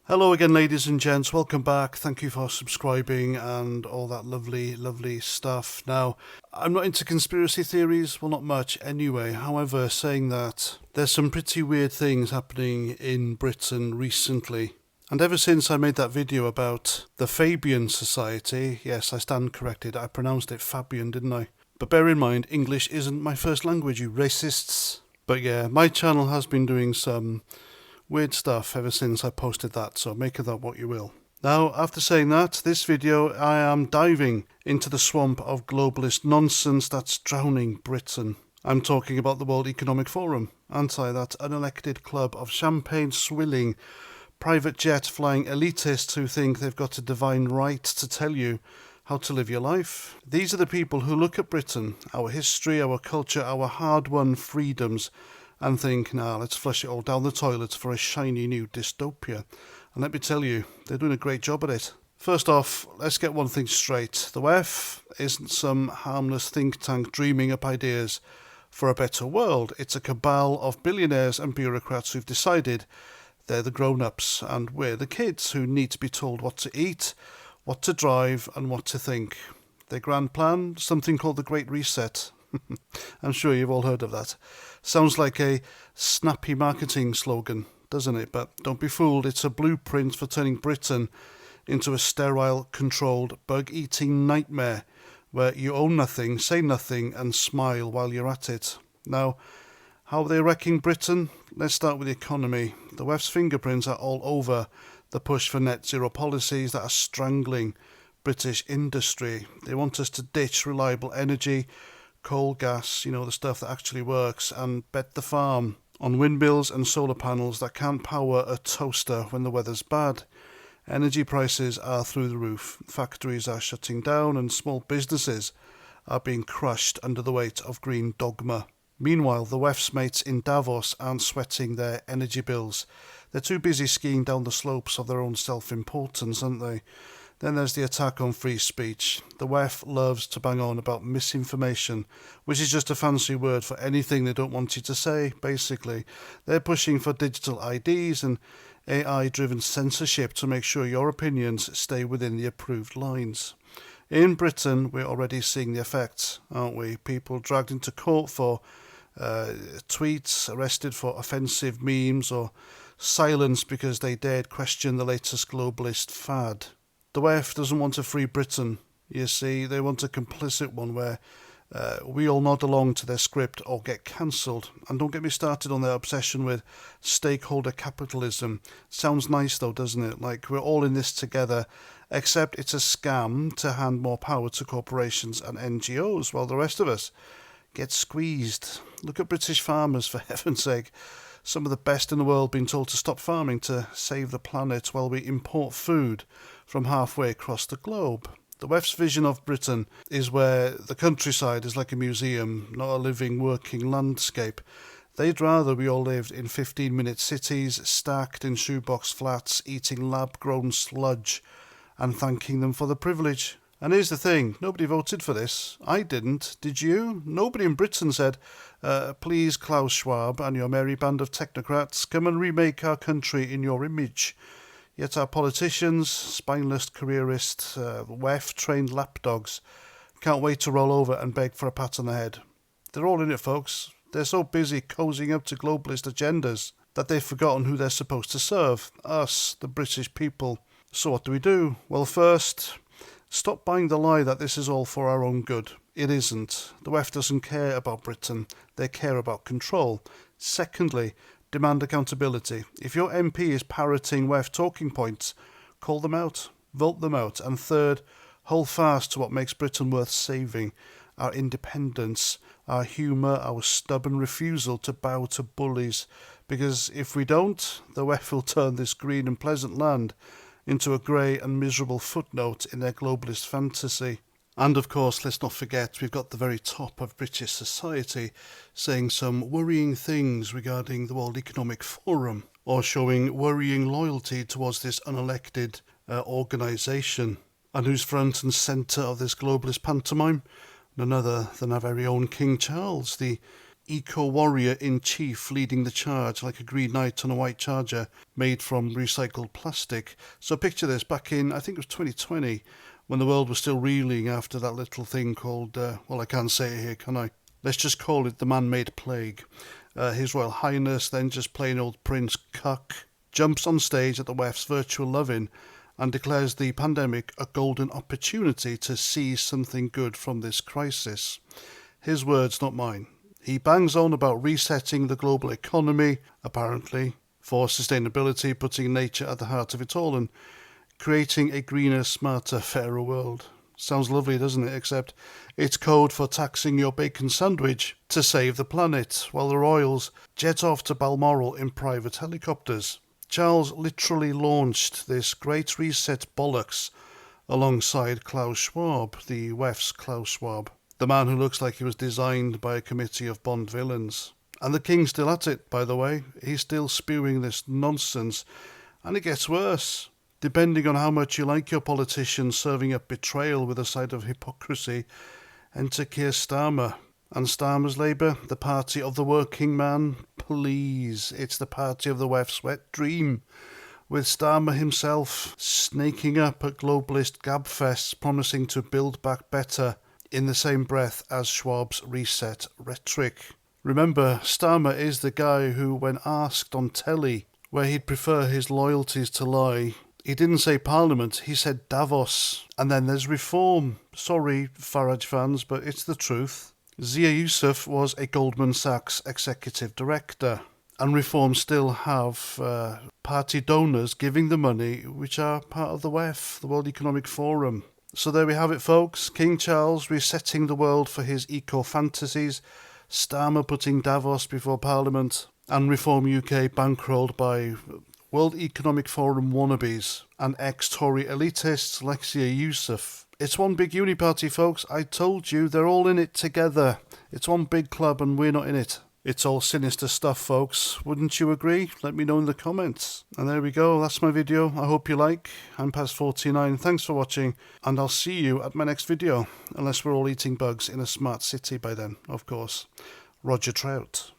Hello again, ladies and gents. Welcome back. Thank you for subscribing and all that lovely, lovely stuff. Now, I'm not into conspiracy theories, well, not much anyway. However, saying that, there's some pretty weird things happening in Britain recently. And ever since I made that video about the Fabian Society, yes, I stand corrected, I pronounced it Fabian, didn't I? But bear in mind, English isn't my first language, you racists. But yeah, my channel has been doing some weird stuff ever since I posted that, so make of that what you will. Now, after saying that, this video I am diving into the swamp of globalist nonsense that's drowning Britain. I'm talking about the World Economic Forum, that unelected club of champagne-swilling, private jet-flying elitists who think they've got a divine right to tell you how to live your life. These are the people who look at Britain, our history, our culture, our hard-won freedoms, and think, nah, let's flush it all down the toilet for a shiny new dystopia. And let me tell you, they're doing a great job at it. First off, let's get one thing straight. The WEF isn't some harmless think tank dreaming up ideas for a better world. It's a cabal of billionaires and bureaucrats who've decided they're the grown-ups and we're the kids who need to be told what to eat, what to drive and what to think. Their grand plan, something called the Great Reset. I'm sure you've all heard of that. Sounds like a snappy marketing slogan, doesn't it? But don't be fooled, it's a blueprint for turning Britain into a sterile, controlled, bug-eating nightmare where you own nothing, say nothing and smile while you're at it. Now, how are they wrecking Britain? Let's start with the economy. The WEF's fingerprints are all over the push for net zero policies that are strangling British industry. They want us to ditch reliable energy, coal, gas, the stuff that actually works, and bet the farm on windmills and solar panels that can't power a toaster when the weather's bad. Energy prices are through the roof. Factories are shutting down and small businesses are being crushed under the weight of green dogma. Meanwhile, the WEF's mates in Davos aren't sweating their energy bills. They're too busy skiing down the slopes of their own self-importance, aren't they? Then there's the attack on free speech. The WEF loves to bang on about misinformation, which is just a fancy word for anything they don't want you to say, basically. They're pushing for digital IDs and AI-driven censorship to make sure your opinions stay within the approved lines. In Britain, we're already seeing the effects, aren't we? People dragged into court for tweets, arrested for offensive memes, or silenced because they dared question the latest globalist fad. The WEF doesn't want a free Britain, you see. They want a complicit one where we all nod along to their script or get cancelled. And don't get me started on their obsession with stakeholder capitalism. Sounds nice though, doesn't it? Like we're all in this together, except it's a scam to hand more power to corporations and NGOs while the rest of us get squeezed. Look at British farmers, for heaven's sake. Some of the best in the world being told to stop farming to save the planet while we import food from halfway across the globe. The WEF's vision of Britain is where the countryside is like a museum, not a living, working landscape. They'd rather we all lived in 15-minute cities, stacked in shoebox flats, eating lab-grown sludge and thanking them for the privilege. And here's the thing, nobody voted for this. I didn't. Did you? Nobody in Britain said, please, Klaus Schwab and your merry band of technocrats, come and remake our country in your image. Yet our politicians, spineless careerists, WEF-trained lapdogs, can't wait to roll over and beg for a pat on the head. They're all in it, folks. They're so busy cozying up to globalist agendas that they've forgotten who they're supposed to serve. Us, the British people. So what do? Well, first, stop buying the lie that this is all for our own good. It isn't. The WEF doesn't care about Britain. They care about control. Secondly, demand accountability. If your MP is parroting WEF talking points, call them out, vote them out. And third, hold fast to what makes Britain worth saving. Our independence, our humour, our stubborn refusal to bow to bullies. Because if we don't, the WEF will turn this green and pleasant land into a grey and miserable footnote in their globalist fantasy. And of course, let's not forget, we've got the very top of British society saying some worrying things regarding the World Economic Forum, or showing worrying loyalty towards this unelected organisation. And who's front and centre of this globalist pantomime? None other than our very own King Charles, the eco-warrior-in-chief leading the charge like a green knight on a white charger made from recycled plastic. So picture this back in, I think it was 2020, when the world was still reeling after that little thing called, well, I can't say it here, can I? Let's just call it the man-made plague. His Royal Highness, then just plain old Prince Cuck, jumps on stage at the WEF's virtual loving and declares the pandemic a golden opportunity to seize something good from this crisis. His words, not mine. He bangs on about resetting the global economy, apparently, for sustainability, putting nature at the heart of it all and creating a greener, smarter, fairer world. Sounds lovely, doesn't it? Except it's code for taxing your bacon sandwich to save the planet, while the royals jet off to Balmoral in private helicopters. Charles literally launched this great reset bollocks alongside Klaus Schwab, the WEF's Klaus Schwab, the man who looks like he was designed by a committee of Bond villains. And the king's still at it, by the way. He's still spewing this nonsense, and it gets worse. Depending on how much you like your politicians serving up betrayal with a side of hypocrisy, enter Keir Starmer. And Starmer's Labour, the party of the working man? Please, it's the party of the WEF's wet dream, with Starmer himself snaking up at globalist gabfests promising to build back better in the same breath as Schwab's reset rhetoric. Remember, Starmer is the guy who, when asked on telly where he'd prefer his loyalties to lie, he didn't say Parliament, he said Davos. And then there's reform. Sorry, Farage fans, but it's the truth. Zia Yusuf was a Goldman Sachs executive director, and reform still have party donors giving the money, which are part of the WEF, the World Economic Forum. So there we have it, folks. King Charles resetting the world for his eco-fantasies, Starmer putting Davos before Parliament, and Reform UK bankrolled by World Economic Forum wannabes and ex-Tory elitists like Zia Yusuf. It's one big uniparty, folks. I told you, they're all in it together. It's one big club and we're not in it. It's all sinister stuff, folks. Wouldn't you agree? Let me know in the comments. And there we go. That's my video. I hope you like. I'm past 49. Thanks for watching. And I'll see you at my next video. Unless we're all eating bugs in a smart city by then, of course. Roger Trout.